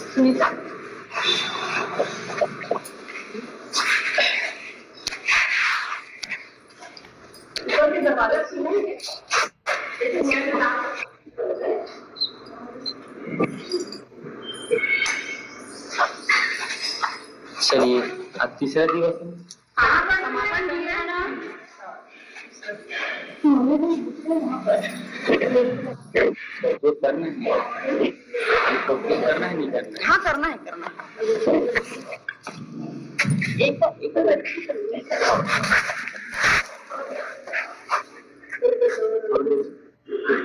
सुनीता चलिए अब तीसरा दिवस है। तो करना है, तो करना है नहीं करना है? हाँ करना है एक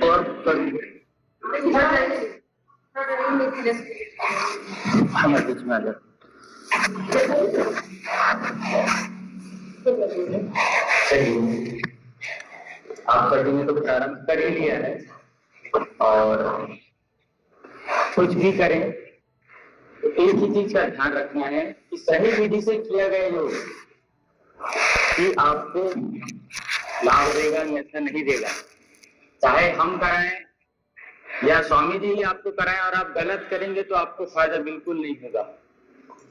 और हमें कुछ में आ जाता आप कटिंग तो प्रारंभ कर ही लिया है और कुछ भी करें तो एक ही चीज का ध्यान रखना है कि सही विधि से किया गया योग कि आपको लाभ देगा या ऐसा नहीं देगा। चाहे हम कराएं या स्वामी जी ही आपको कराएं और आप गलत करेंगे तो आपको फायदा बिल्कुल नहीं होगा।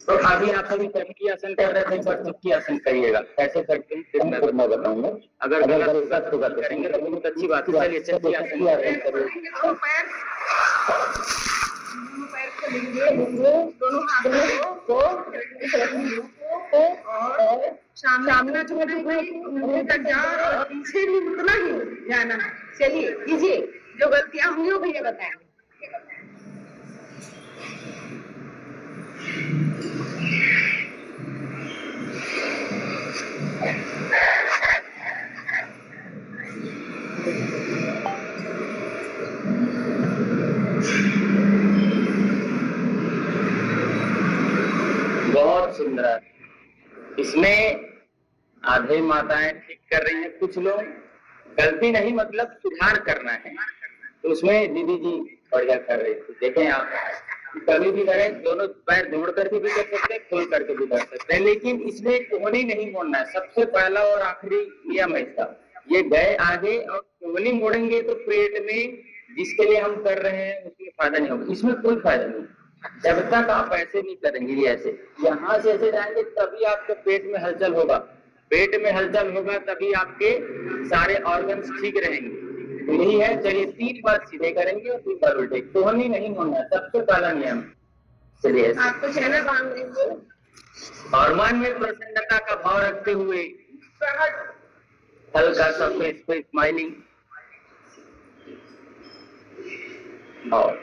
तो अभी आप सभी चक्की आसन कर रहे थे, पर चक्की आसन करिएगा। कैसे करते हैं फिर मैं बताऊंगा। अगर गलत होगा करेंगे तो बहुत अच्छी बात है। चलिए चक्की आसन दोनों हाथों को सामने तक जाओ और पीछे भी उतना ही जाना। चलिए कीजिए, जो गलतियां होंगी वो भैया बताएंगे। बहुत सुंदर। इसमें आधे माताएं ठीक कर रही हैं, कुछ लोग गलती नहीं मतलब सुधार करना है तो उसमें दीदी जी बढ़िया कर रही थी। देखें आप कभी भी करें, दोनों पैर जोड़ करके भी कर सकते हैं, खोल करके भी कर सकते हैं, लेकिन इसमें कोहनी नहीं मोड़ना है। सबसे पहला और आखिरी नियम है इसका। ये गए आगे और कोहनी मोड़ेंगे तो पेट में जिसके लिए हम कर रहे हैं उसमें फायदा नहीं होगा। इसमें कोई फायदा नहीं जब तक आप ऐसे नहीं करेंगे। ऐसे यहाँ से ऐसे जाएंगे तभी आपके पेट में हलचल होगा। पेट में हलचल होगा तभी आपके सारे ऑर्गन्स ठीक रहेंगे। तो यही है। चलिए 3 बार सीधे करेंगे और 3 बार उल्टे। कोहनी नहीं होना है, सबसे पहला नियम। चलिए आपको चेहरा बांध देंगे और मन में प्रसन्नता का भाव रखते हुए हल्का सा फेस पे स्माइलिंग और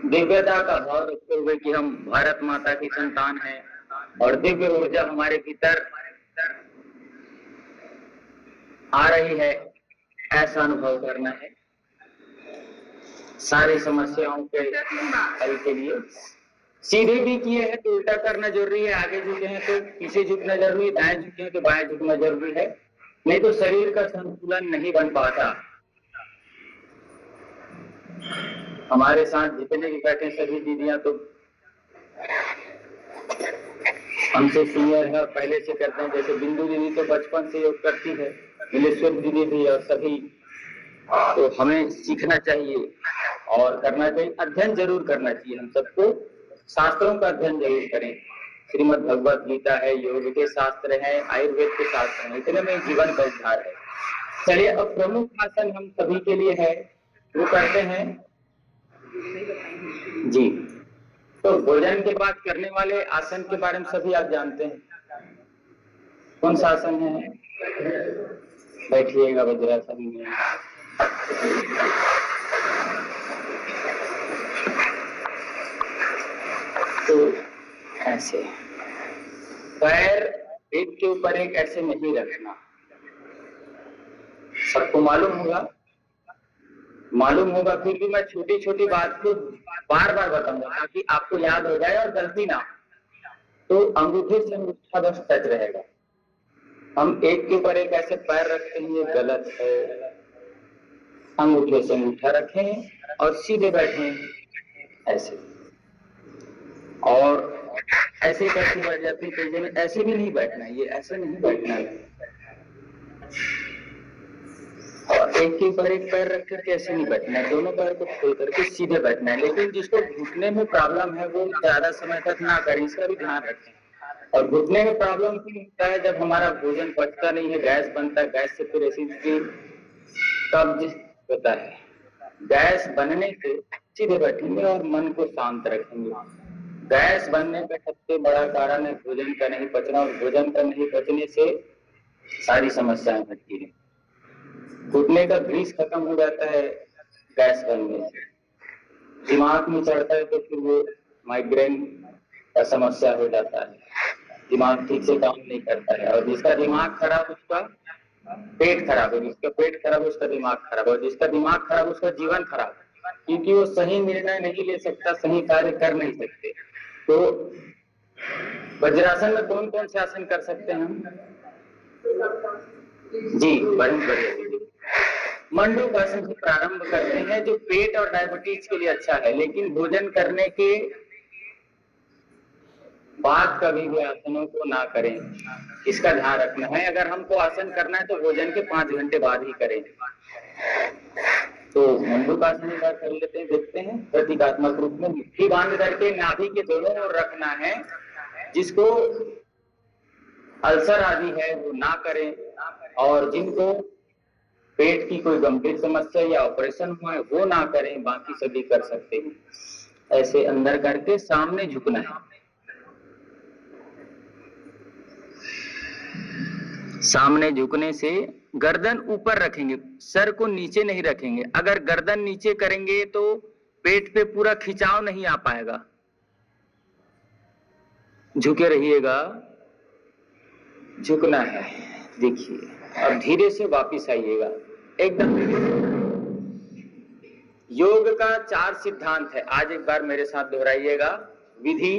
दिव्यता का भाव रखते हुए कि हम भारत माता की संतान हैं और दिव्य ऊर्जा हमारे भीतर आ रही है, ऐसा अनुभव करना है। सारी समस्याओं के हल के लिए सीधे भी किए हैं तो उल्टा करना जरूरी है, आगे झुके हैं तो पीछे झुकना जरूरी है, दाएं झुके हैं तो बाएं झुकना जरूरी है, नहीं तो शरीर का संतुलन नहीं बन पाता। हमारे साथ जितने भी बैठे सभी दीदियां तो हमसे सीनियर है और पहले से करते हैं। जैसे बिंदु दीदी तो बचपन से योग करती है, नीलेश्वर दीदी भी और सभी। तो हमें सीखना चाहिए और करना चाहिए, अध्ययन जरूर करना चाहिए। हम सबको शास्त्रों का अध्ययन जरूर करें। श्रीमद् भगवत गीता है, योग के शास्त्र है, आयुर्वेद के शास्त्र है, इतने में जीवन का उद्धार है। चलिए अब प्रमुख आसन हम सभी के लिए है वो करते हैं जी। तो भोजन के बाद करने वाले आसन के बारे में सभी आप जानते हैं। कौन सा आसन है? बैठिएगा वज्रासन में। तो ऐसे पैर एक के ऊपर एक ऐसे नहीं रखना। सबको मालूम होगा, फिर भी मैं छोटी छोटी बात को बार बार बताऊंगा ताकि आपको याद हो जाए और गलती ना। तो अंगूठे से अंगूठा बस टच रहेगा। हम एक के ऊपर एक ऐसे पैर रखते हैं, ये गलत है। अंगूठे से अंगूठा रखें और सीधे बैठें ऐसे। और ऐसे कैसे बैठ जाते हैं कई जगह, ऐसे भी नहीं बैठना है, ये ऐसे नहीं बैठना है। और एक के ऊपर एक पैर रख करके ऐसे नहीं बैठना है, दोनों पैर को खोल करके सीधे बैठना है। लेकिन जिसको घुटने में प्रॉब्लम है वो ज्यादा समय तक ना करें, इसका भी ध्यान रखें। और घुटने में प्रॉब्लम क्यों होता है? जब हमारा भोजन पचता नहीं है, गैस बनता है, गैस से फिर एसिडिटी, कब्ज होता है। गैस बनने से सीधे बैठेंगे और मन को शांत रखेंगे। गैस बनने का सबसे बड़ा कारण है भोजन का नहीं पचना, और भोजन का नहीं पचने से सारी समस्याएं होती हैं। घुटने का ग्रीस खत्म हो जाता है गैस बनने से, दिमाग में चढ़ता है तो फिर वो माइग्रेन का समस्या हो जाता है, दिमाग ठीक से काम नहीं करता है। और जिसका दिमाग खराब उसका पेट खराब है, जिसका पेट खराब है उसका दिमाग खराब है, और जिसका दिमाग खराब उसका जीवन खराब है, क्योंकि वो सही निर्णय नहीं ले सकता, सही कार्य कर नहीं सकते। तो वज्रासन में कौन कौन से आसन कर सकते हैं हम? जी बढ़िया। मंडूकासन से प्रारंभ करते हैं जो पेट और डायबिटीज के लिए अच्छा है, लेकिन भोजन करने के बाद कभी भी आसनों को ना करें, इसका ध्यान रखना है। अगर हमको आसन करना है तो भोजन के 5 घंटे बाद ही करें। तो मंडूकासन एक बार कर लेते हैं, देखते हैं। प्रतीकात्मक रूप में मुट्ठी बांध करके नाभि के दोनों ओर रखना है। जिसको अल्सर आदि है वो ना करें, और जिनको पेट की कोई गंभीर समस्या या ऑपरेशन हुआ है वो ना करें, बाकी सभी कर सकते हैं। ऐसे अंदर करके सामने झुकना है, सामने झुकने से गर्दन ऊपर रखेंगे, सर को नीचे नहीं रखेंगे। अगर गर्दन नीचे करेंगे तो पेट पे पूरा खिंचाव नहीं आ पाएगा। झुके रहिएगा, झुकना है। देखिए अब धीरे से वापिस आइएगा, एकदम धीरे से। योग का 4 सिद्धांत है, आज एक बार मेरे साथ दोहराइएगा। विधि,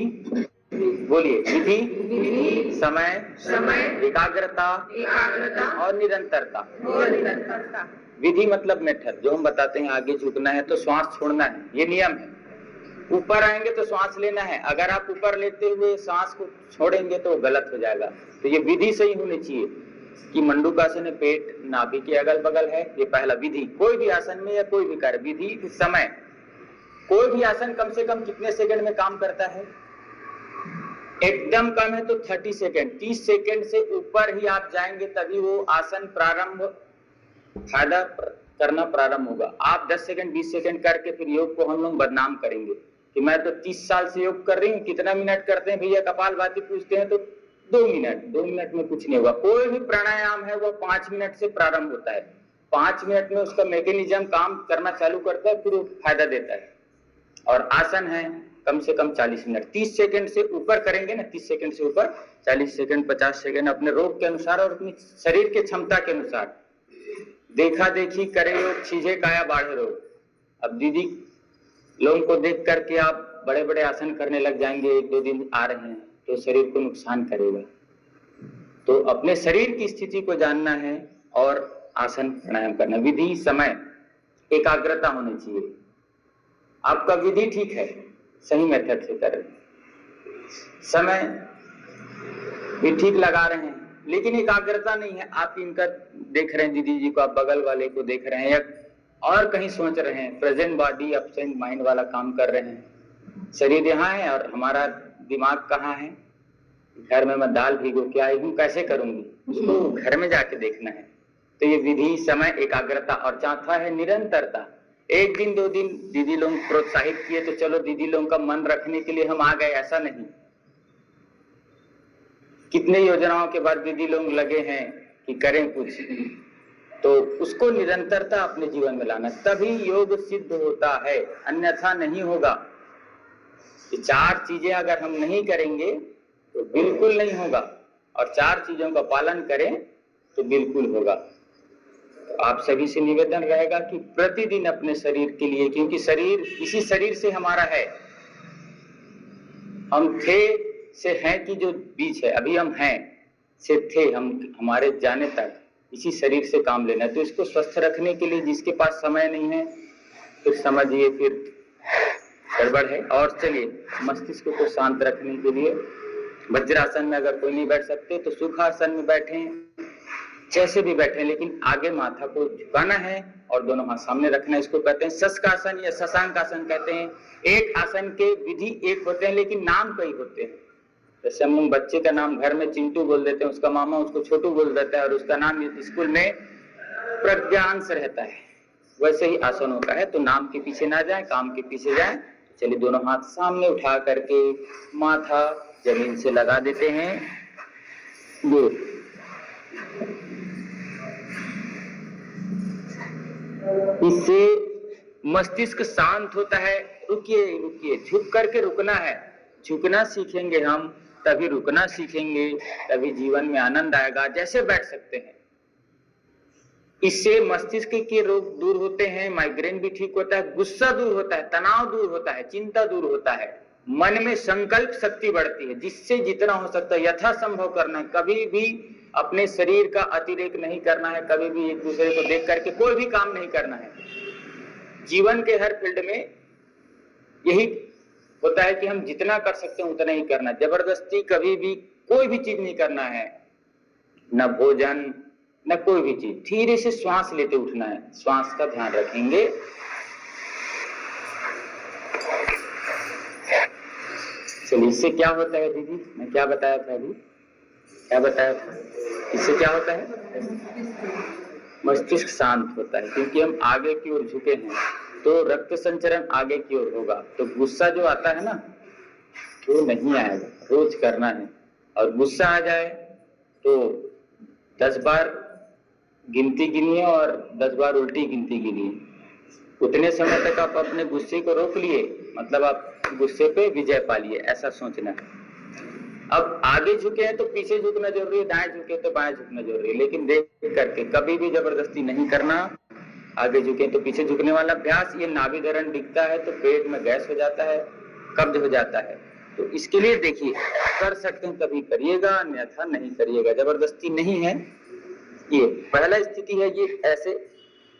बोलिए, विधि, समय, एकाग्रता और निरंतरता। विधि मतलब मेथड, जो हम बताते हैं आगे झुकना है तो श्वास छोड़ना है, ये नियम है। ऊपर आएंगे तो श्वास लेना है, अगर आप ऊपर लेते हुए श्वास को छोड़ेंगे तो गलत हो जाएगा। तो ये विधि सही होनी चाहिए कि मंडूकासन में पेट नाभि के अगल बगल है, ये पहला विधि। कोई भी आसन में या कोई भी कार्य, विधि, समय। कोई भी आसन कम से कम कितने सेकंड में काम करता है? एकदम कम है तो 30 सेकंड, 30 सेकंड से ऊपर ही आप जाएंगे तभी वो आसन प्रारंभ फायदा करना प्रारंभ होगा। आप 10 सेकंड 20 सेकंड करके फिर योग को हम लोग बदनाम करेंगे कि मैं तो 30 साल से योग कर रही हूँ, कितना मिनट करते हैं भैया? कपालभाति पूछते हैं तो 2 मिनट में कुछ नहीं होगा। कोई भी प्राणायाम है वो 5 मिनट से प्रारंभ होता है, 5 मिनट में उसका मैकेनिज्म काम करना चालू करता है, फिर वो फायदा देता है। और आसन है कम से कम 40 मिनट, 30 सेकंड से ऊपर करेंगे ना, 30 सेकंड से ऊपर, 40 सेकंड 50 सेकंड, अपने रोग के अनुसार और अपनी शरीर के क्षमता के अनुसार। देखा देखी करे योग, चीजे काया बाढ़े रोग। अब दीदी लोगों को देख करके आप बड़े बड़े आसन करने लग जाएंगे, 1-2 दिन आ रहे हैं तो शरीर को नुकसान करेगा। तो अपने शरीर की स्थिति को जानना है और आसन प्राणायाम करना। विधि, समय, एकाग्रता होनी चाहिए। आपका विधि ठीक है, सही मेथड से कर रहे हैं, समय भी ठीक लगा रहे हैं, लेकिन एकाग्रता नहीं है। आप इनका देख रहे हैं, दीदी जी को, आप बगल वाले को देख रहे हैं या और कहीं सोच रहे हैं, प्रेजेंट बॉडी एब्सेंट माइंड वाला काम कर रहे हैं। शरीर यहाँ है और हमारा दिमाग कहाँ है? घर में मैं दाल भिगो के आई हूँ, कैसे करूंगी? उसको घर में जाके देखना है। तो ये विधि, समय, एकाग्रता। और चौथा है निरंतरता। 1 दिन 2 दिन दीदी लोग प्रोत्साहित किए तो चलो दीदी लोगों का मन रखने के लिए हम आ गए, ऐसा नहीं। कितने योजनाओं के बाद दीदी लोग लगे हैं कि करें कुछ, तो उसको निरंतरता अपने जीवन में लाना, तभी योग सिद्ध होता है, अन्यथा नहीं होगा। ये 4 चीजें अगर हम नहीं करेंगे तो बिल्कुल नहीं होगा, और 4 चीजों का पालन करें तो बिल्कुल होगा। तो आप सभी से निवेदन रहेगा कि प्रतिदिन अपने शरीर के लिए, क्योंकि शरीर इसी शरीर से हमारा है, हम थे से हैं कि जो बीच है, अभी हम हैं से थे, हम हमारे जाने तक इसी शरीर से काम लेना है। तो इसको स्वस्थ रखने के लिए जिसके पास समय नहीं है फिर समझिए फिर गड़बड़ है। और चलिए मस्तिष्क को शांत रखने के लिए वज्रासन में अगर कोई नहीं बैठ सकते तो सुखासन में बैठें, जैसे भी बैठे, लेकिन आगे माथा को झुकाना है और दोनों हाथ सामने रखना है। इसको कहते हैं शशकासन या शशांकासन कहते हैं। एक आसन के विधि एक होते हैं लेकिन नाम कई होते हैं। जैसे हम लोग बच्चे का नाम घर में चिंटू बोल देते हैं, उसका मामा उसको छोटू बोल देता है और उसका नाम स्कूल में प्रज्ञांश रहता है, वैसे ही आसनों का है। तो नाम के पीछे ना जाए, काम के पीछे जाए। चलिए दोनों हाथ सामने उठा करके माथा जमीन से लगा देते हैं। ये इससे मस्तिष्क शांत होता है। रुकिए रुकिए, झुक करके रुकना है। झुकना सीखेंगे हम तभी रुकना सीखेंगे, तभी जीवन में आनंद आएगा। जैसे बैठ सकते हैं, इससे मस्तिष्क के रोग दूर होते हैं, माइग्रेन भी ठीक होता है, गुस्सा दूर होता है, तनाव दूर होता है, चिंता दूर होता है, मन में संकल्प शक्ति बढ़ती है। जिससे जितना हो सकता है यथासंभव करना है। कभी भी अपने शरीर का अतिरेक नहीं करना है, कभी भी एक दूसरे को देख करके कोई भी काम नहीं करना है। जीवन के हर फील्ड में यही होता है कि हम जितना कर सकते हैं उतना ही करना। जबरदस्ती कभी भी कोई भी चीज नहीं करना है, न भोजन न कोई भी चीज। धीरे से श्वास लेते उठना है, श्वास का ध्यान रखेंगे। चलिए इससे क्या होता है दीदी, मैं क्या बताया था अभी, क्या बताया था? इससे क्या होता है? मस्तिष्क शांत होता है, क्योंकि हम आगे की ओर झुके हैं तो रक्त संचरण आगे की ओर होगा। तो गुस्सा जो आता है ना वो नहीं आएगा, रोज करना है। और गुस्सा आ जाए तो 10 बार गिनती गिनिए और 10 बार उल्टी गिनती गिनिए। उतने समय तक आप अपने गुस्से को रोक लिए, मतलब आप गुस्से पे विजय पा लिए, ऐसा सोचना है। अब आगे झुके हैं तो पीछे झुकना जरूरी है, दाएं झुके तो बाएं झुकना जरूरी है, लेकिन देख करके कभी भी जबरदस्ती नहीं करना। आगे झुके तो पीछे झुकने वाला अभ्यास, ये नाभि धरण दिखता है तो पेट में गैस हो जाता है, कब्ज हो जाता है। तो इसके लिए देखिए कर सकते हैं तभी करिएगा, अन्यथा नहीं करिएगा, जबरदस्ती नहीं है। ये पहला स्थिति है, ये ऐसे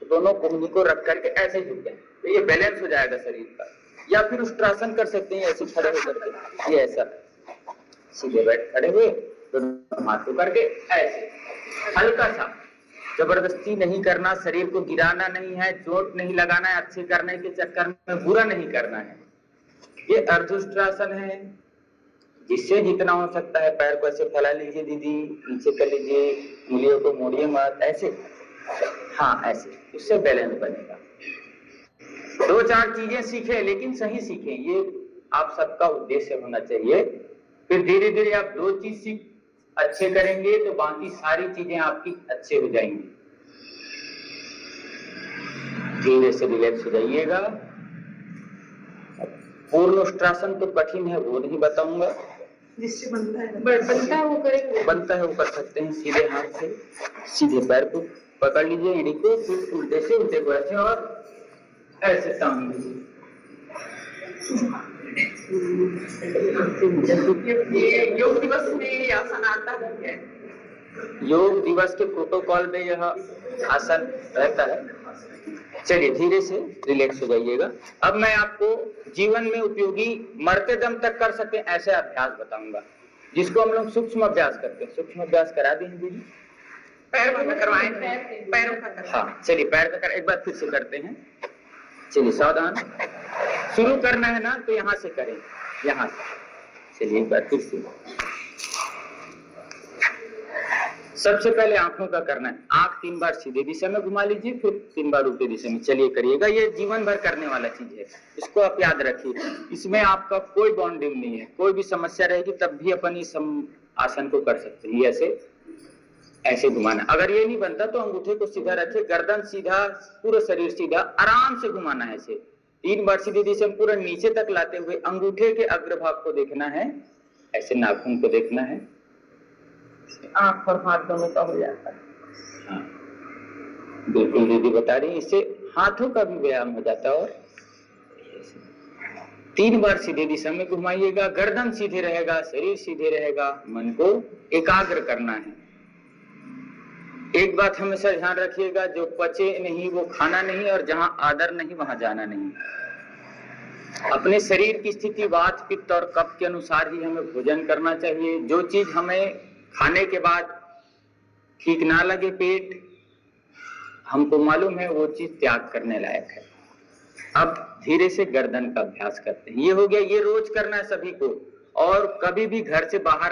दोनों कोहनी को रख करके ऐसे झुक जाए तो ये बैलेंस हो जाएगा शरीर का। या फिर उष्ट्रासन कर सकते हैं, ऐसे खड़े होकर के, ये ऐसा सीधे बैठ खड़े हुए दोनों हाथ को करके ऐसे हल्का सा, जबरदस्ती नहीं करना, शरीर को गिराना नहीं है, चोट नहीं लगाना है, अच्छे करने के चक्कर में बुरा नहीं करना है। ये अर्धउष्ट्रासन है, जिससे जितना हो सकता है पैर को ऐसे फैला लीजिए दीदी, नीचे कर लीजिए, उंगलियों को मोड़िए मत, ऐसे, हाँ ऐसे, उससे बैलेंस बनेगा। 2-4 चीजें सीखे लेकिन सही सीखे, ये आप सबका उद्देश्य होना चाहिए। फिर धीरे धीरे आप 2 चीज सीख अच्छे करेंगे तो बाकी सारी चीजें आपकी अच्छे हो जाएंगी। धीरे से रिलैक्स हो जाइएगा। पूर्ण उष्ट्रासन तो कठिन है, वो नहीं बताऊंगा, जिससे बनता है वो करेंगे, बनता है वो कर सकते हैं। सीधे हाथ से सीधे पैर को पकड़ लीजिए, एड़ी को, फिर उल्टे से उल्टे को ऐसे और ऐसे टांग लीजिए। योग दिवस में आसन आता है, योग दिवस के प्रोटोकॉल में यह आसन रहता है। चलिए धीरे से रिलैक्स हो जाइएगा। अब मैं आपको जीवन में उपयोगी मरते दम तक कर सकते हैं ऐसे अभ्यास बताऊंगा, जिसको हम लोग सूक्ष्म अभ्यास करते हैं। सूक्ष्म अभ्यास करा दें दीदी, पैरों का करवाएं, पैरों का। हाँ चलिए पैर का कर एक बार फिर से करते हैं। चलिए सावधान, शुरू करना है ना तो यहाँ से करें, यहाँ से। चलिए एक बार फिर से, सबसे पहले आंखों का करना है। आंख 3 बार सीधे दिशा में घुमा लीजिए, फिर 3 बार उल्टे दिशा में। चलिए करिएगा, ये जीवन भर करने वाला चीज है, इसको आप याद रखिए। इसमें आपका कोई बॉन्डिंग नहीं है, कोई भी समस्या रहेगी तब भी अपन इस आसन को कर सकते हैं। ऐसे ऐसे घुमाना। अगर ये नहीं बनता तो अंगूठे को सीधा रखे, गर्दन सीधा, पूरा शरीर सीधा, आराम से घुमाना है। ऐसे 3 बार सीधी दिशा में पूरा नीचे तक लाते हुए अंगूठे के अग्रभाग को देखना है, ऐसे नाखून को देखना है, आंख और हाथ दोनों का हो जाता है। हाँ बिल्कुल दीदी बता रही है, इससे हाथों का भी व्यायाम हो जाता है। और 3 बार सीधे दिशा में घुमाइएगा, गर्दन सीधे रहेगा, शरीर सीधे रहेगा, मन को एकाग्र करना है। एक बात हमेशा ध्यान रखिएगा, जो पचे नहीं वो खाना नहीं, और जहां आदर नहीं वहां जाना नहीं। अपने शरीर की स्थिति वात पित्त और कफ के अनुसार ही हमें भोजन करना चाहिए। जो चीज हमें खाने के बाद ठीक ना लगे, पेट हमको मालूम है, वो चीज त्याग करने लायक है। अब धीरे से गर्दन का अभ्यास करते हैं। ये हो गया, ये रोज करना है सभी को। और कभी भी घर से बाहर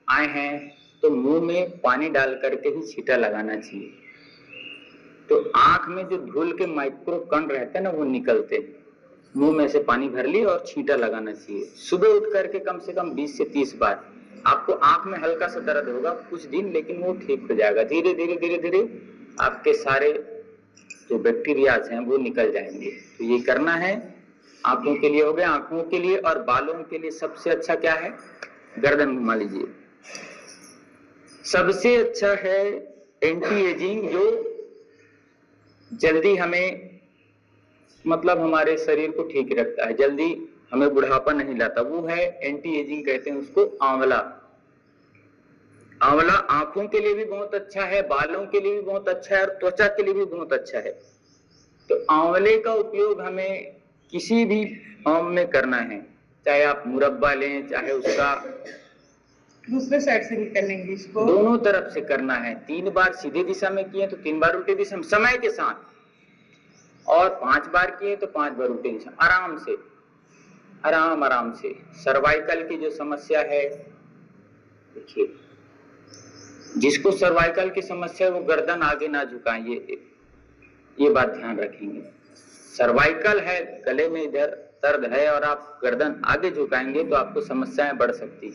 आए हैं तो मुंह में पानी डाल करके ही छींटा लगाना चाहिए। तो आंख में जो धूल के माइक्रो कण रहते हैं ना, वो निकलते हैं। मुंह में से पानी भर ली और छींटा लगाना चाहिए। सुबह उठ करके कम से कम 20 से 30 बार। आपको आंख में हल्का सा दर्द होगा कुछ दिन, लेकिन वो ठीक हो जाएगा। धीरे धीरे आपके सारे जो बैक्टीरियाज हैं वो निकल जाएंगे। तो ये करना है। आंखों के लिए हो गया। आंखों के लिए और बालों के लिए सबसे अच्छा क्या है? गर्दन घुमा लीजिए। सबसे अच्छा है एंटी एजिंग, जो जल्दी हमें मतलब हमारे शरीर को ठीक रखता है, जल्दी हमें बुढ़ापा नहीं लाता, वो है एंटी एजिंग, कहते हैं उसको आंवला। आंवला आंखों के लिए भी बहुत अच्छा है, बालों के लिए भी बहुत अच्छा है, और त्वचा के लिए भी बहुत अच्छा है। तो आंवले का उपयोग हमें किसी भी फॉर्म में करना है, चाहे आप मुरब्बा लें, चाहे उसका दूसरे साइड से भी कर लेंगे इसको, दोनों तरफ से करना है। 3 बार सीधे दिशा में किए तो 3 बार उल्टी दिशा में समय के साथ, और 5 बार किए तो 5 बार उल्टी दिशा, आराम से, आराम से। सर्वाइकल की जो समस्या है, देखिए जिसको सर्वाइकल की समस्या है वो गर्दन आगे ना झुकाएं, ये बात ध्यान रखेंगे। सर्वाइकल है, गले में इधर दर्द है और आप गर्दन आगे झुकाएंगे तो आपको समस्याएं बढ़ सकती है।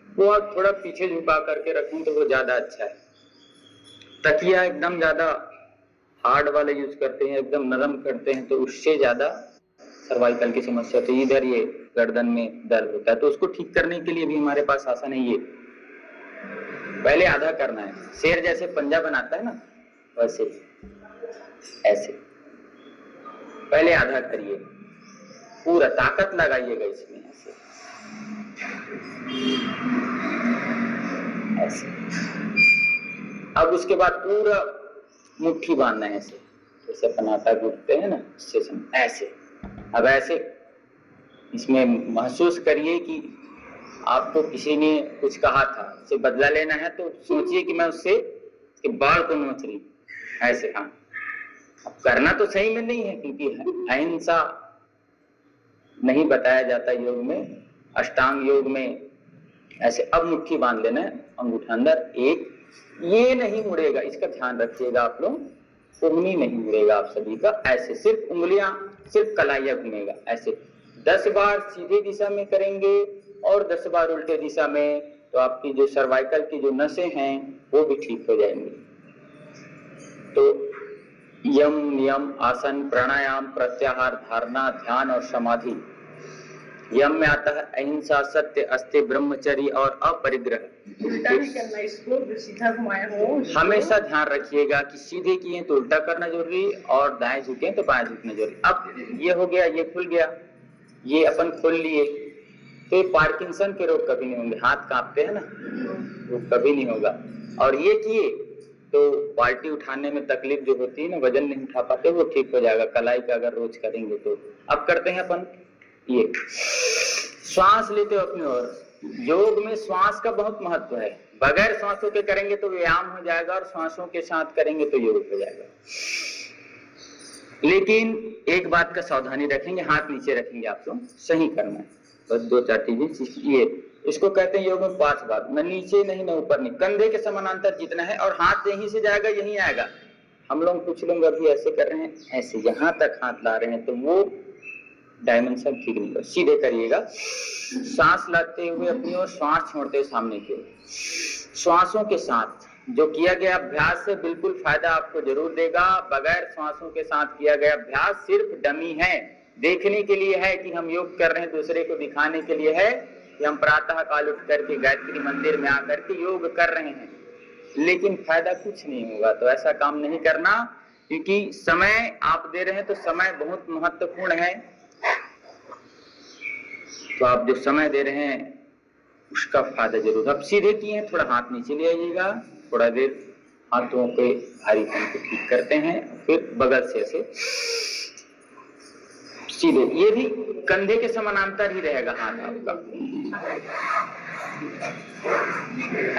वो आप थोड़ा पीछे झुका करके रखें तो वो ज्यादा अच्छा है। तकिया एकदम ज्यादा हार्ड वाले यूज करते हैं, एकदम नरम करते हैं, तो उससे ज्यादा सर्वाइकल की समस्या, तो इधर ये गर्दन में दर्द होता है। तो उसको ठीक करने के लिए भी हमारे पास आसन है। ये पहले आधा करना है। शेर जैसे पंजा बनाता है ना, वैसे ऐसे पहले आधा करिए, पूरा ताकत लगाइएगा इसमें, ऐसे। अब उसके बाद पूरा मुट्ठी बांधना है, ऐसे जैसे अपन आटा गूंथते हैं ना, ऐसे। अब ऐसे इसमें महसूस करिए कि आपको किसी ने कुछ कहा था, उससे बदला लेना है, तो सोचिए कि मैं उससे बाल को नोच रही, ऐसे। हाँ, अब करना तो सही में नहीं है, क्योंकि अहिंसा नहीं बताया जाता योग में, अष्टांग योग में। ऐसे अब मुट्ठी बांध लेना है, अंगूठा अंदर, एक, ये नहीं मुड़ेगा, इसका ध्यान रखिएगा आप लोग, उंगली नहीं मुड़ेगा आप सभी का, ऐसे सिर्फ उंगलियां, सिर्फ कलाइयां घूमेगा, ऐसे 10 बार सीधे दिशा में करेंगे और 10 बार उल्टे दिशा में, तो आपकी जो सर्वाइकल की जो नसें हैं वो भी ठीक हो जाएंगी। तो यम, नियम, आसन, प्राणायाम, प्रत्याहार, धारणा, ध्यान और समाधि। यम में आता है अहिंसा, सत्य, अस्त्य, ब्रह्मचर्य और अपरिग्रह। उल्टा भी करना इसको, जो सीधा घुमाया हो हमेशा ध्यान रखिएगा कि सीधे किए तो उल्टा करना जरूरी, और दाएं झुके तो बाएं झुकना जरूरी। अब ये हो गया, ये खुल गया, ये अपन खोल लिए, तो पार्किंसन के रोग कभी नहीं होंगे। हाथ कांपते हैं ना, वो कभी नहीं होगा। और ये किए तो बाल्टी उठाने में तकलीफ जो होती है ना, वजन नहीं उठा पाते, वो ठीक हो जाएगा। कलाई का अगर रोज करेंगे तो। अब करते हैं अपन ये, श्वास लेते हो अपनी ओर। योग में श्वास का बहुत महत्व है। बगैर श्वासों के करेंगे तो व्यायाम हो जाएगा, और श्वासों के साथ करेंगे तो योग हो जाएगा। लेकिन एक बात का सावधानी रखेंगे, हाथ नीचे रखेंगे आप लोग, सही करना है। बस 2-4 चीजें, ये इसको कहते हैं योग में 5 बार, न नीचे नहीं न ऊपर नहीं, कंधे के समानांतर जितना है, और हाथ यहीं से जाएगा यहीं आएगा। हम लोग कुछ लोग अभी ऐसे कर रहे हैं, ऐसे यहां तक हाथ ला रहे हैं, तो वो डायमेंशन ठीक नहीं है। सीधे करिएगा, सांस लेते हुए अपनी ओर, श्वास छोड़ते हुए सामने की ओर। श्वासों के साथ जो किया गया अभ्यास से बिल्कुल फायदा आपको जरूर देगा। बगैर श्वासों के साथ किया गया अभ्यास सिर्फ डमी है, देखने के लिए है कि हम योग कर रहे हैं, दूसरे को दिखाने के लिए है कि हम प्रातः काल उठ करके गायत्री मंदिर में आकर के योग कर रहे हैं, लेकिन फायदा कुछ नहीं होगा। तो ऐसा काम नहीं करना, क्योंकि समय आप दे रहे हैं तो समय बहुत महत्वपूर्ण है। तो आप जो समय दे रहे हैं उसका फायदा जरूर। अब सीधे किए हैं, थोड़ा हाथ नीचे ले आइएगा, थोड़ा देर हाथों के भारीपन को ठीक करते हैं, फिर बगल से ऐसे सीधे, ये भी कंधे के समानांतर ही रहेगा हाथ आपका,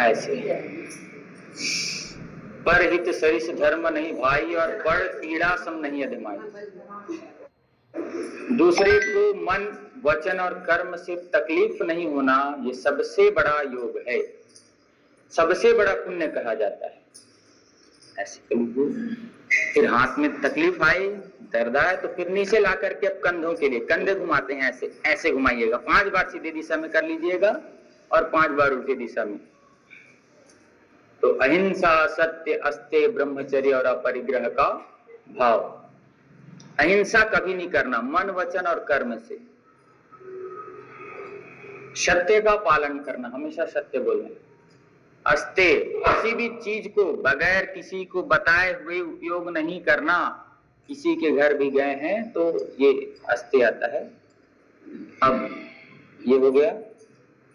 ऐसे। परहित सरिस धर्म नहीं भाई और बड़ पीड़ा सम नहीं अधिमाई। दूसरे को मन वचन और कर्म से तकलीफ नहीं होना, ये सबसे बड़ा योग है, सबसे बड़ा पुण्य कहा जाता है। ऐसे करिए, फिर हाथ में तकलीफ आई, दर्द आए तो फिर नीचे ला करके अब कंधों के लिए कंधे घुमाते हैं, ऐसे ऐसे घुमाइएगा, 5 बार सीधे दिशा में कर लीजिएगा और 5 बार उल्टी दिशा में। तो अहिंसा, सत्य, अस्तेय, ब्रह्मचर्य और अपरिग्रह का भाव। अहिंसा कभी नहीं करना, मन वचन और कर्म से। सत्य का पालन करना, हमेशा सत्य बोलना। अस्तेय, किसी भी चीज को बगैर किसी को बताए हुए उपयोग नहीं करना। किसी के घर भी गए हैं तो ये अस्तेय आता है। अब ये हो गया।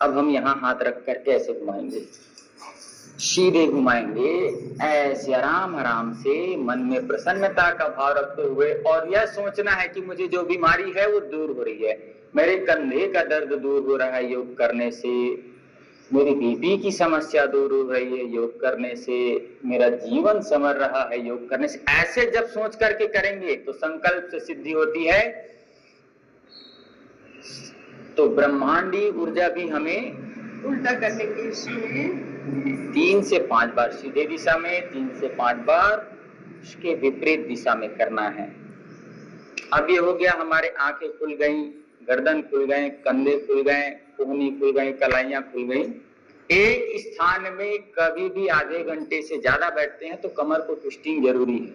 अब हम यहाँ हाथ रख करके ऐसे घुमाएंगे, सीधे घुमाएंगे, ऐसे आराम आराम से, मन में प्रसन्नता का भाव रखते हुए, और यह सोचना है कि मुझे जो बीमारी है वो दूर हो रही है, मेरे कंधे का दर्द दूर हो रहा है योग करने से, मेरी बीपी की समस्या दूर हो रही है योग करने से, मेरा जीवन संवर रहा है योग करने से। ऐसे जब सोच करके करेंगे तो संकल्प से सिद्धि होती है। तो ब्रह्मांडी ऊर्जा भी हमें उल्टा करने के लिए 3 से 5 बार सीधे दिशा में, 3 से 5 बार उसके विपरीत दिशा में करना है। अब ये हो गया, हमारे आंखें खुल गई, गर्दन खुल गए, कंधे खुल गए, कोहनी खुल गई, कलाइयां खुल गई। एक स्थान में कभी भी आधे घंटे से ज्यादा बैठते हैं तो कमर को ट्विस्टिंग जरूरी है।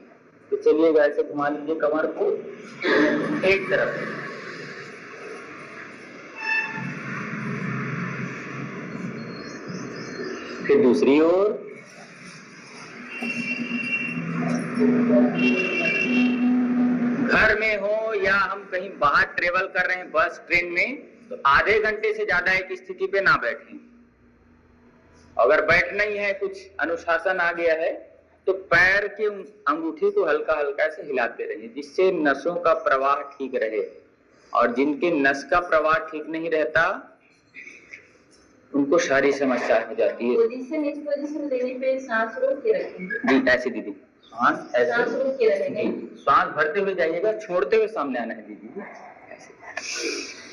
तो चलिए ऐसे घुमा लीजिए कमर को एक तरफ, फिर दूसरी ओर, घर में हो या हम कहीं बाहर ट्रेवल कर रहे हैं बस ट्रेन में, तो आधे घंटे से ज्यादा एक स्थिति पे ना बैठें। अगर बैठना ही है, कुछ अनुशासन आ गया है, तो पैर के अंगूठे को हल्का हल्का से हिलाते रहिए, जिससे नसों का प्रवाह ठीक रहे। और जिनके नस का प्रवाह ठीक नहीं रहता उनको सारी समस्या हो जाती है। पोजीशन लेने पे सांस रोक के रखेंगे जी, ऐसे दीदी, सांस ऐसे, सांस रोक के रखेंगे, सांस भरते हुए जाइएगा, छोड़ते हुए सामने आना है दीदी, ऐसे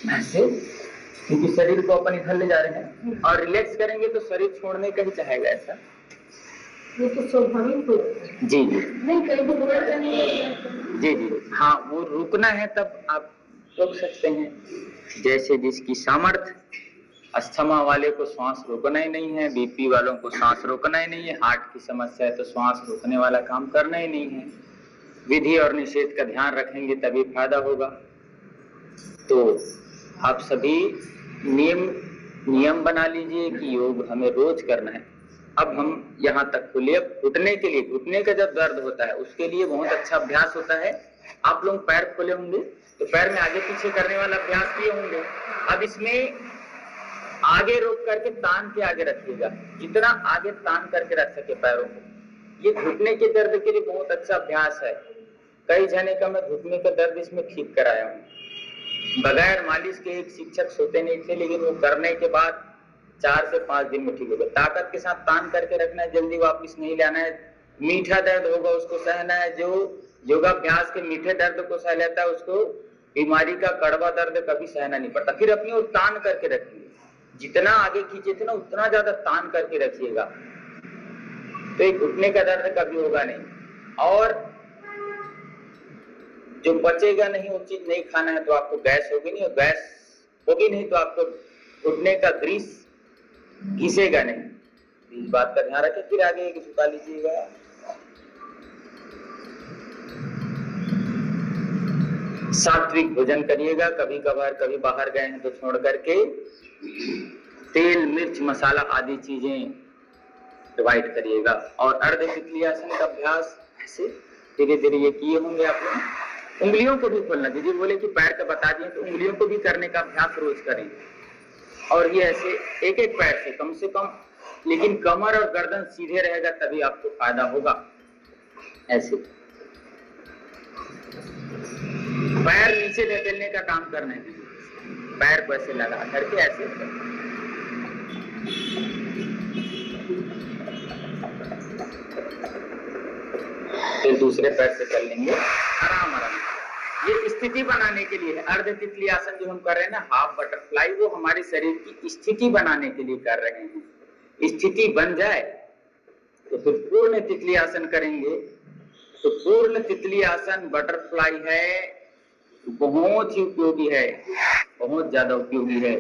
ऐसे, क्योंकि शरीर को अपन इधर ले जा रहे हैं, और रिलैक्स करेंगे तो शरीर छोड़ने का ही चाहेगा ऐसा। वो तो स्वाभाविक होता है। जी जी नहीं, कहीं भी बोलता नहीं। जी जी, हाँ, वो रुकना है तब आप रोक सकते हैं, जैसे जिसकी सामर्थ्य। अस्थमा वाले को सांस रोकना ही नहीं है, बीपी वालों को सांस रोकना ही नहीं है, हार्ट की समस्या है तो सांस रोकने वाला काम करना ही नहीं है। विधि और निषेध का ध्यान रखेंगे तभी फायदा होगा। तो आप सभी नियम बना लीजिए कि योग हमें रोज करना है। अब हम यहाँ तक खुले। अब घुटने के लिए, घुटने का जब दर्द होता है उसके लिए बहुत अच्छा अभ्यास होता है। आप लोग पैर खोले होंगे तो पैर में आगे पीछे करने वाला अभ्यास किए होंगे। अब इसमें आगे रोक करके तान के आगे रखिएगा, जितना आगे तान करके रख सके पैरों को। ये घुटने के दर्द के लिए बहुत अच्छा अभ्यास है। कई जने का मैं घुटने का दर्द इसमें ठीक कराया हूँ। बगैर मालिश के एक शिक्षक सोते नहीं थे, लेकिन वो करने के बाद 4 से 5 दिन में ठीक हो गया। ताकत के साथ तान करके रखना है, जल्दी वापस नहीं लाना है। मीठा दर्द होगा उसको सहना है, जो योगाभ्यास के मीठे दर्द को सह लेता है उसको बीमारी का कड़वा दर्द कभी सहना नहीं पड़ता। फिर अपनी ओर तान करके रखिए, जितना आगे खींचे थे ना उतना ज्यादा तान करके रखिएगा, तो एक घुटने का दर्द कभी होगा नहीं। और जो बचेगा नहीं, वो चीज नहीं खाना है तो आपको गैस होगी नहीं, और गैस होगी नहीं तो आपको घुटने का ग्रीस घिसेगा नहीं। इस बात का ध्यान रखें। फिर आगे एक झुका लीजिएगा, सात्विक भोजन करिएगा। कभी कभार कभी बाहर गए हैं तो छोड़ करके तेल मिर्च मसाला आदि चीजें डिवाइड करिएगा। और अर्ध पितलियासन का अभ्यास ऐसे धीरे धीरे ये किए होंगे आप लोग। उंगलियों को भी खोलना, दीदी बोले कि पैर का बता दिए तो उंगलियों को भी करने का अभ्यास रोज करें। और ये ऐसे एक एक पैर से कम, लेकिन कमर और गर्दन सीधे रहेगा तभी आपको फायदा होगा। ऐसे पैर नीचे धकेलने का काम करने दीजिए, पैर को ऐसे लगा करके ऐसे फिर दूसरे पैर से कर लेंगे आराम आराम। ये स्थिति बनाने के लिए है। अर्ध तितली आसन जो हम कर रहे हैं ना, हाफ बटरफ्लाई, वो हमारे शरीर की स्थिति बनाने के लिए कर रहे हैं। स्थिति बन जाए तो फिर पूर्ण तितली आसन करेंगे। तो पूर्ण तितली आसन बटरफ्लाई है, बहुत ही उपयोगी है, बहुत ज्यादा उपयोगी है।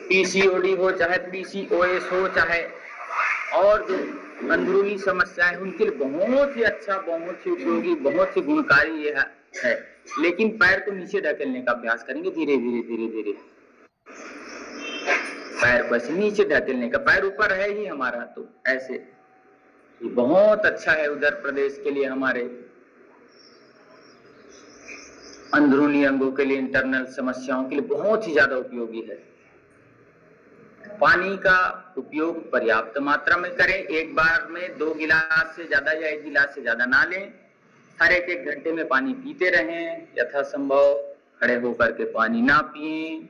पीसीओडी हो चाहे पीसीओएस हो चाहे और जो अंदरूनी समस्याएं उनके लिए बहुत ही अच्छा, बहुत ही उपयोगी, बहुत ही गुणकारी ये है। लेकिन पैर को नीचे ढकेलने का अभ्यास करेंगे धीरे धीरे धीरे धीरे। पैर को ऐसे नीचे ढकेलने का, पैर ऊपर है ही हमारा, तो ऐसे ये बहुत अच्छा है उदर प्रदेश के लिए, हमारे अंदरूनी अंगों के लिए, इंटरनल समस्याओं के लिए बहुत ही ज्यादा उपयोगी है। पानी का उपयोग पर्याप्त मात्रा में करें। एक बार में 2 गिलास से ज्यादा या 1 गिलास से ज्यादा ना लें। हर एक घंटे में पानी पीते रहें। यथासंभव खड़े होकर के पानी ना पिएं,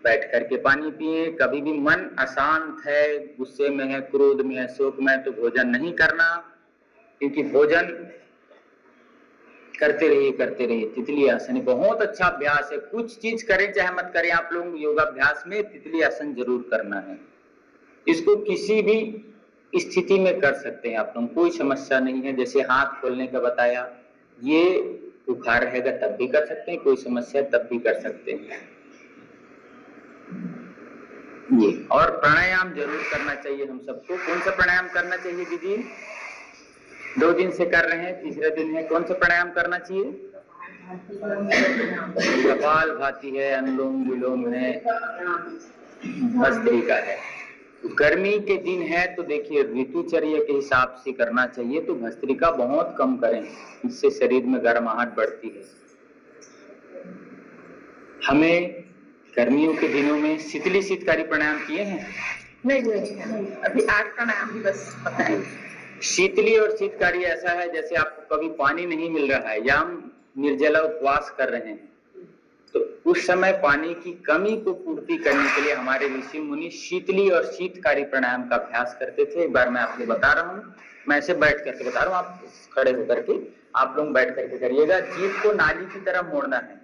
बैठ करके पानी पिएं। कभी भी मन अशांत है, गुस्से में है, क्रोध में है, शोक में है, तो भोजन नहीं करना, क्योंकि भोजन करते रहिए। तितली आसन बहुत अच्छा अभ्यास है। कुछ चीज करें चाहे मत करें, आप लोग योगाभ्यास में तितली आसन जरूर करना है। इसको किसी भी स्थिति में कर सकते हैं आप लोग, कोई समस्या नहीं है। जैसे हाथ खोलने का बताया, ये बुखार रहेगा तब भी कर सकते हैं, कोई समस्या तब भी कर सकते हैं ये। और प्राणायाम जरूर करना चाहिए हम सबको। कौन सा प्राणायाम करना चाहिए दीदी? 2 दिन से कर रहे हैं, तीसरे दिन है। कौन सा प्राणायाम करना चाहिए? कपाल भाती है, अनुलोम विलोम है, भस्त्रिका है। गर्मी के दिन है तो देखिए ऋतुचर्या के हिसाब से करना चाहिए, तो भस्त्रिका बहुत कम करें, इससे शरीर में गर्माहट बढ़ती है। हमें गर्मियों के दिनों में शीतली शीतकारी प्राणायाम किए हैं? नहीं, अभी 8 प्राणायाम ही बस पता है। शीतली और शीतकारी ऐसा है जैसे आपको कभी पानी नहीं मिल रहा है या हम निर्जला उपवास कर रहे हैं, तो उस समय पानी की कमी को पूर्ति करने के लिए हमारे ऋषि मुनि शीतली और शीतकारी प्राणायाम का अभ्यास करते थे। एक बार मैं आपको बता रहा हूँ, मैं ऐसे बैठ करके बता रहा हूँ, आप खड़े होकर के आप लोग बैठ करके करिएगा। जीभ को नाली की तरह मोड़ना है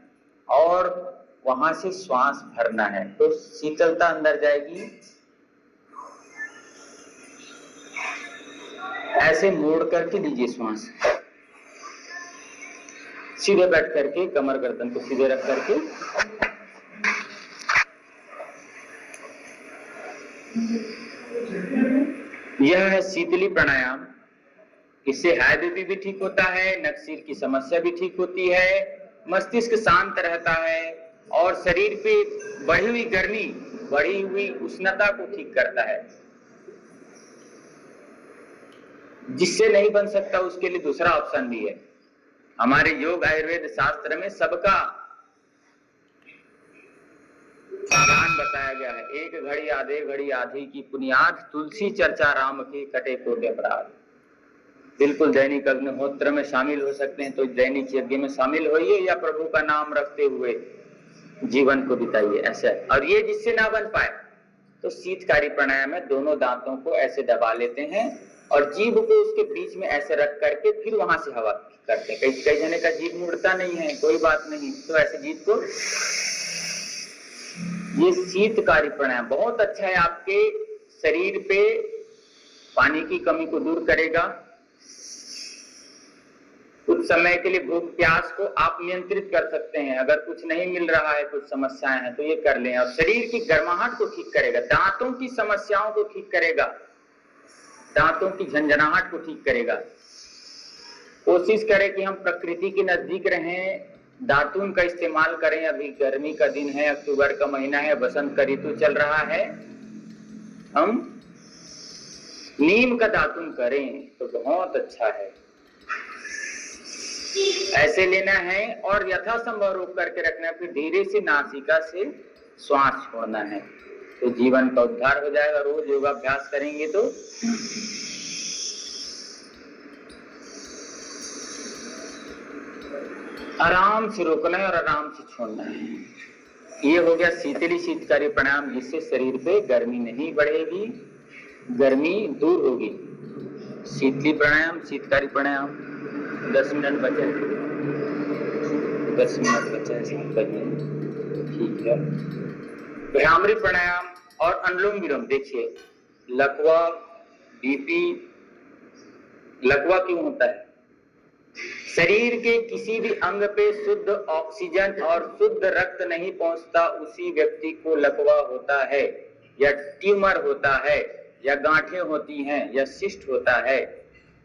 और वहां से श्वास भरना है, तो शीतलता अंदर जाएगी। ऐसे मोड़ करके लीजिए श्वास, सीधे बैठ करके कमर गर्दन को सीधे रख करके। यह है शीतली प्राणायाम। इससे हाई बीपी भी ठीक होता है, नक्सीर की समस्या भी ठीक होती है, मस्तिष्क शांत रहता है और शरीर पे बढ़ी हुई गर्मी, बढ़ी हुई उष्णता को ठीक करता है। जिससे नहीं बन सकता उसके लिए दूसरा ऑप्शन भी है। हमारे योग आयुर्वेद शास्त्र में सबका साधन बताया गया है। 1 घड़ी आधे घड़ी आधी की पुनियाद, तुलसी चर्चा राम के कटे कोटे अपराध। बिल्कुल दैनिक अग्निहोत्र में शामिल हो सकते हैं तो दैनिक यज्ञ में शामिल होइए या प्रभु का नाम रखते हुए जीवन को बिताइए ऐसा। और ये जिससे ना बन पाए तो शीतकारी प्राणायाम है, दोनों दांतों को ऐसे दबा लेते हैं और जीभ को उसके बीच में ऐसे रख करके फिर वहां से हवा करते हैं। कई जने का जीभ मुड़ता नहीं है, कोई बात नहीं, तो ऐसे जीभ को, ये शीतकारी प्राणायाम बहुत अच्छा है, आपके शरीर पे पानी की कमी को दूर करेगा। कुछ समय के लिए भूख प्यास को आप नियंत्रित कर सकते हैं। अगर कुछ नहीं मिल रहा है, कुछ समस्याएं हैं तो ये कर लें। और शरीर की गर्माहट को ठीक करेगा, दांतों की समस्याओं को ठीक करेगा, दांतों की झंझनाहट को ठीक करेगा। कोशिश करें कि हम प्रकृति के नजदीक रहें, दातुन का इस्तेमाल करें। अभी गर्मी का दिन है, अक्टूबर का महीना है, बसंत का ऋतु चल रहा है, हम नीम का दातुन करें तो बहुत अच्छा है। ऐसे लेना है और यथासंभव रोक करके रखना है। फिर धीरे से नासिका से श्वास छोड़ना है, तो जीवन का उद्धार हो जाएगा। रोज योगाभ्यास करेंगे तो आराम से रोकना है और आराम से छोड़ना है। ये हो गया शीतली शीतकारी प्राणायाम, जिससे शरीर पे गर्मी नहीं बढ़ेगी, गर्मी दूर होगी। शीतली प्राणायाम, शीतकारी प्राणायाम। 10 मिनट बचे, 10 मिनट बचे, 7 बजे, ठीक है। भ्रामरी प्राणायाम और अनुलोम विलोम। देखिए, लकवा, बीपी, लकवा क्यों होता है? शरीर के किसी भी अंग पे शुद्ध ऑक्सीजन और शुद्ध रक्त नहीं पहुंचता, उसी व्यक्ति को लकवा होता है, या ट्यूमर होता है, या गांठें होती हैं, या सिस्ट होता है।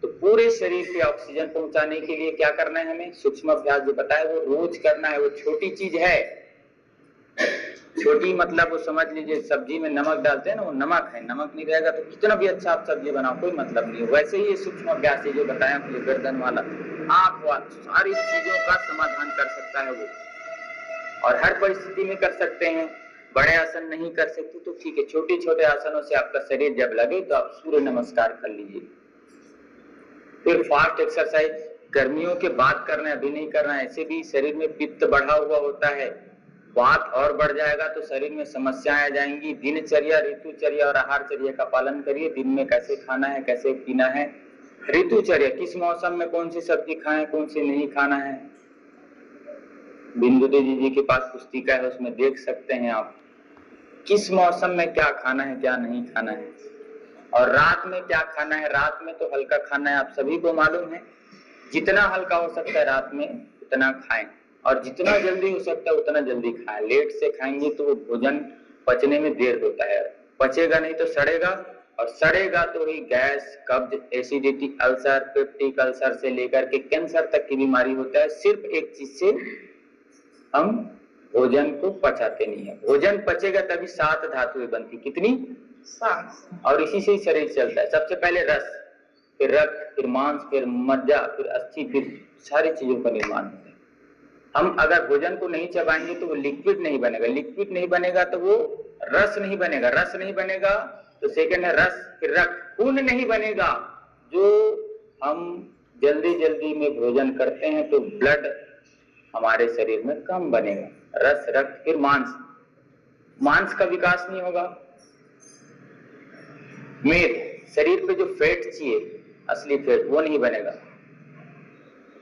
तो पूरे शरीर पे ऑक्सीजन पहुंचाने के लिए क्या करना है हमें? सूक्ष्म अभ्यास जो बताया वो रोज करना है। वो छोटी चीज है, छोटी मतलब वो समझ लीजिए सब्जी में नमक डालते हैं ना, वो नमक है। नमक नहीं रहेगा तो कितना भी अच्छा आप सब्जी बनाओ, कोई मतलब नहीं है। वैसे ही ये सूक्ष्म अभ्यास है जो बताया, गर्दन वाला, आंख वाला, सारी चीजों का समाधान कर सकता है वो, और हर परिस्थिति में कर सकते हैं। बड़े आसन नहीं कर सकते तो ठीक है, छोटे छोटे आसनों से आपका शरीर जब लगे तो आप सूर्य नमस्कार कर लीजिए। फिर फास्ट एक्सरसाइज, गर्मियों के बाद करना है, अभी नहीं करना है। ऐसे भी शरीर में पित्त बढ़ा हुआ होता है, वात और बढ़ जाएगा तो शरीर में समस्याएं आ जाएंगी। दिनचर्या, ऋतुचर्या और आहारचर्या का पालन करिए। दिन में कैसे खाना है, कैसे पीना है। ऋतुचर्या, किस मौसम में कौन सी सब्जी खाएं, कौन सी नहीं खाना है। बिंदु देवी जी के पास पुस्तिका है, उसमें देख सकते हैं आप किस मौसम में क्या खाना है, क्या नहीं खाना है। और रात में क्या खाना है? रात में तो हल्का खाना है, आप सभी को मालूम है। जितना हल्का हो सकता है रात में उतना खाएं, और जितना जल्दी हो सकता है उतना जल्दी खाएं। लेट से खाएंगे तो वो भोजन पचने में देर होता है, पचेगा नहीं तो सड़ेगा, और सड़ेगा तो ही गैस, कब्ज, एसिडिटी, अल्सर, पेप्टिक अल्सर से लेकर के कैंसर तक की बीमारी होता है। सिर्फ एक चीज से हम भोजन को पचाते नहीं है। भोजन पचेगा तभी 7 धातुएं बनती। कितनी? 7। और इसी से ही शरीर चलता है। सबसे पहले रस, फिर रक्त, फिर मांस, फिर मज्जा, फिर अस्थि, फिर सारी चीजों का निर्माण होता है। हम अगर भोजन को नहीं चबाएंगे तो वो लिक्विड नहीं बनेगा, लिक्विड नहीं बनेगा तो वो रस नहीं बनेगा, रस नहीं बनेगा तो सेकंड है रस, फिर रक्त, खून नहीं बनेगा। जो हम जल्दी जल्दी में भोजन करते हैं तो ब्लड हमारे शरीर में कम बनेगा। रस, रक्त, फिर मांस, मांस का विकास नहीं होगा। मेद, शरीर पे जो फैट चाहिए, असली फैट, वो नहीं बनेगा।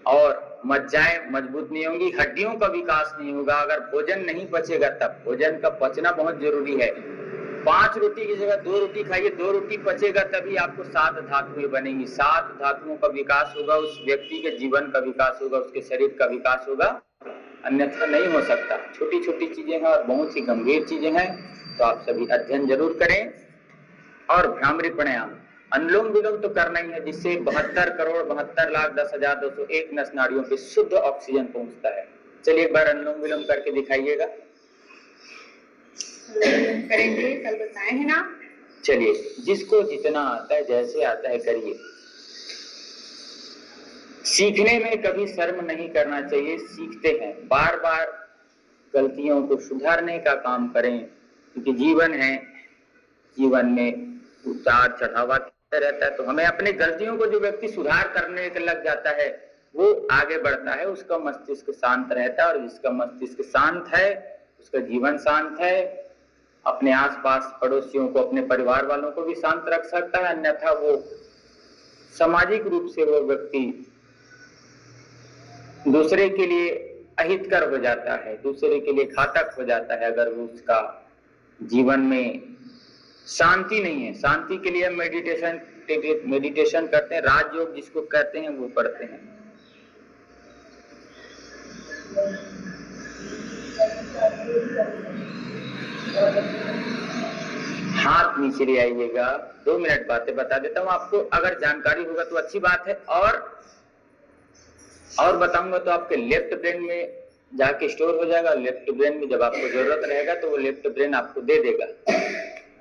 और मज्जाएं मजबूत नहीं होंगी, हड्डियों का विकास नहीं होगा। अगर भोजन नहीं पचेगा तब, भोजन का पचना बहुत जरूरी है। 5 रोटी की जगह 2 रोटी खाइए, 2 रोटी पचेगा तभी आपको 7 धातुएं बनेंगी। 7 धातुओं का विकास होगा, उस व्यक्ति के जीवन का विकास होगा, उसके शरीर का विकास होगा, अन्यथा नहीं हो सकता। छोटी छोटी चीजें हैं और बहुत सी गंभीर चीजें हैं, तो आप सभी अध्ययन जरूर करें। और भ्रामरी प्राणायाम, अनुलोम विलोम तो करना ही है, जिससे 72 करोड़ 72 लाख 10,201 नस नाड़ियों पे शुद्ध ऑक्सीजन पहुंचता है। चलिए एक बार अनुलोम विलोम करके दिखाइएगा। करेंगे, कल बताए हैं ना। चलिए, जिसको जितना आता है, जैसे आता है करिए। सीखने में कभी शर्म नहीं करना चाहिए, सीखते हैं। बार बार गलतियों को सुधारने का काम करें, क्योंकि जीवन है, जीवन में उतार चढ़ाव रहता है। तो हमें अपनी गलतियों को, जो व्यक्ति सुधार करने के लग जाता है वो आगे बढ़ता है, उसका मस्तिष्क शांत रहता है, और जिसका मस्तिष्क शांत है उसका जीवन शांत है। अपने आसपास पड़ोसियों को, अपने परिवार वालों को भी शांत रख सकता है, अन्यथा वो सामाजिक रूप से वो व्यक्ति दूसरे के लिए अहितकर हो जाता है, दूसरे के लिए घातक हो जाता है, अगर वो उसका जीवन में शांति नहीं है। शांति के लिए हम मेडिटेशन करते हैं, राजयोग जिसको कहते हैं वो करते हैं। हाथ नीचे ले आइएगा। 2 मिनट बातें बता देता हूँ आपको, अगर जानकारी होगा तो अच्छी बात है, और बताऊंगा तो आपके लेफ्ट ब्रेन में जाके स्टोर हो जाएगा। लेफ्ट ब्रेन में जब आपको जरूरत रहेगा तो वो लेफ्ट ब्रेन आपको दे देगा।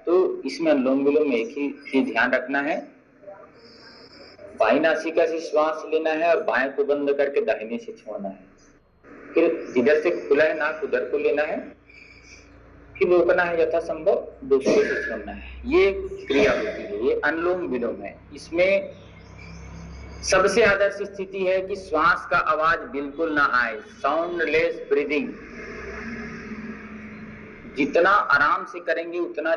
तो इसमें अनुलोम विलोम में एक ही चीज ध्यान रखना है, बाईं नासिका से श्वास लेना है और बाएं को बंद करके दाहिने से छोड़ना है। फिर जिधर से खुला है नाक उधर को लेना है, फिर रोकना है यथासंभव, दूसरे से छोड़ना है। ये क्रिया होती है, ये अनुलोम विलोम है। इसमें सबसे आदर्श स्थिति है कि श्वास का आवाज बिल्कुल ना आए, साउंडलेस ब्रीदिंग। जितना आराम से करेंगे उतना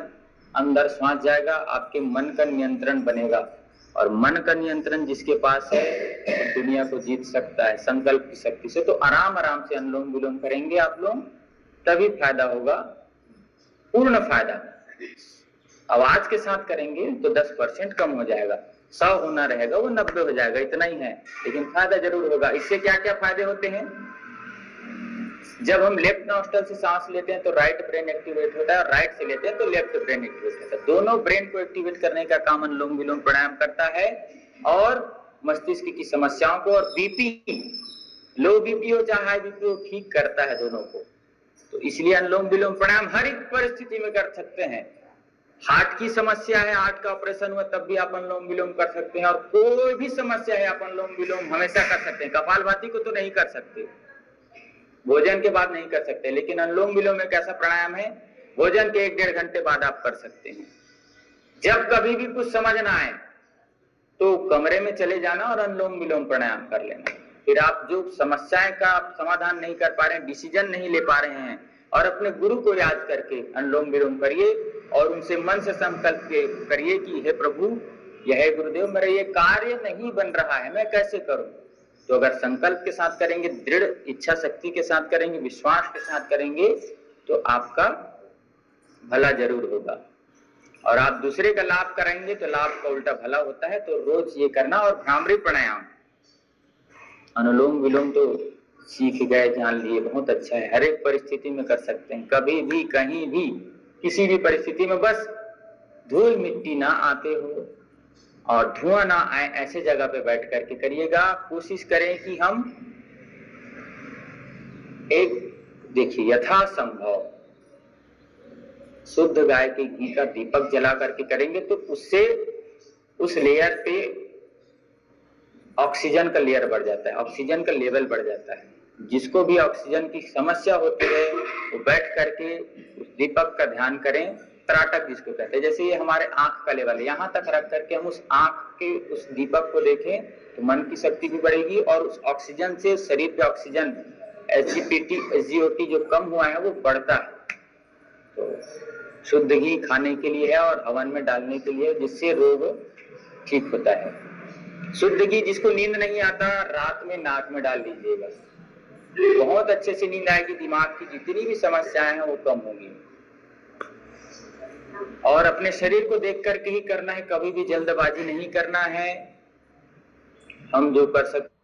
अंदर श्वास जाएगा, आपके मन का नियंत्रण बनेगा, और मन का नियंत्रण जिसके पास है वो दुनिया को जीत सकता है संकल्प की शक्ति से। तो आराम आराम से अनुलोम विलोम करेंगे आप लोग, तभी फायदा होगा, पूर्ण फायदा। आवाज के साथ करेंगे तो 10% कम हो जाएगा, 100 होना रहेगा वो 90 हो जाएगा, इतना ही है, लेकिन फायदा जरूर होगा। इससे क्या क्या फायदे होते हैं? जब हम लेफ्ट नॉस्ट्रल से सांस लेते हैं तो राइट ब्रेन एक्टिवेट होता है, और राइट से लेते हैं तो लेफ्ट ब्रेन एक्टिवेट होता है। दोनों ब्रेन को एक्टिवेट करने का काम अनुलोम विलोम प्राणायाम करता है, और मस्तिष्क की समस्याओं को, और बीपी, लो बीपी हो चाहे हाई बीपी हो, ठीक करता है दोनों को। तो इसलिए अनुलोम विलोम प्राणायाम हर एक परिस्थिति में कर सकते हैं। हार्ट की समस्या है, हार्ट का ऑपरेशन हुआ तब भी आप अनुलोम विलोम कर सकते हैं, और कोई भी समस्या है आप अनुलोम विलोम हमेशा कर सकते हैं। कपालभाति को तो नहीं कर सकते, भोजन के बाद नहीं कर सकते, लेकिन अनुलोम विलोम एक ऐसा प्राणायाम है भोजन के 1-1.5 घंटे बाद आप कर सकते हैं। जब कभी भी कुछ समझ ना आए तो कमरे में चले जाना और अनुलोम विलोम प्राणायाम कर लेना। फिर आप जो समस्याएं का आप समाधान नहीं कर पा रहे हैं, डिसीजन नहीं ले पा रहे हैं, और अपने गुरु को याद करके अनुलोम विलोम करिए, और उनसे मन से संकल्प करिए कि हे प्रभु, यह गुरुदेव, मेरा ये कार्य नहीं बन रहा है, मैं कैसे करूं? तो अगर संकल्प के साथ करेंगे, दृढ़ इच्छा शक्ति के साथ करेंगे, विश्वास के साथ करेंगे, तो आपका भला जरूर होगा, और आप दूसरे का लाभ कराएंगे तो लाभ का उल्टा भला होता है। तो रोज ये करना। और भ्रामरी प्राणायाम, अनुलोम विलोम तो सीख गए, जान लिए, बहुत अच्छा है, हर एक परिस्थिति में कर सकते हैं, कभी भी, कहीं भी, किसी भी परिस्थिति में। बस धूल मिट्टी ना आते हो और धुआं ना आए ऐसे जगह पे बैठ करके करिएगा। कोशिश करें कि हम एक, देखिए, यथासंभव शुद्ध गाय के घी का दीपक जला करके करेंगे तो उससे उस लेयर पे ऑक्सीजन का लेयर बढ़ जाता है, ऑक्सीजन का लेवल बढ़ जाता है। जिसको भी ऑक्सीजन की समस्या होती है वो बैठ करके उस दीपक का ध्यान करें, त्राटक जिसको कहते हैं। जैसे ये हमारे आंख का लेवल है, यहाँ तक रख करके हम उस आंख के उस दीपक को देखें तो मन की शक्ति भी बढ़ेगी, और उस ऑक्सीजन से शरीर पे ऑक्सीजन SgPT जो कम हुआ है वो बढ़ता है। तो शुद्ध घी खाने के लिए है और हवन में डालने के लिए, जिससे रोग ठीक होता है। शुद्ध घी जिसको नींद नहीं आता, रात में नाक में डाल लीजिएगा, बहुत अच्छे से नींद आएगी, दिमाग की जितनी भी समस्याएं हैं वो कम होंगी। और अपने शरीर को देख करके ही करना है, कभी भी जल्दबाजी नहीं करना है। हम जो कर सकते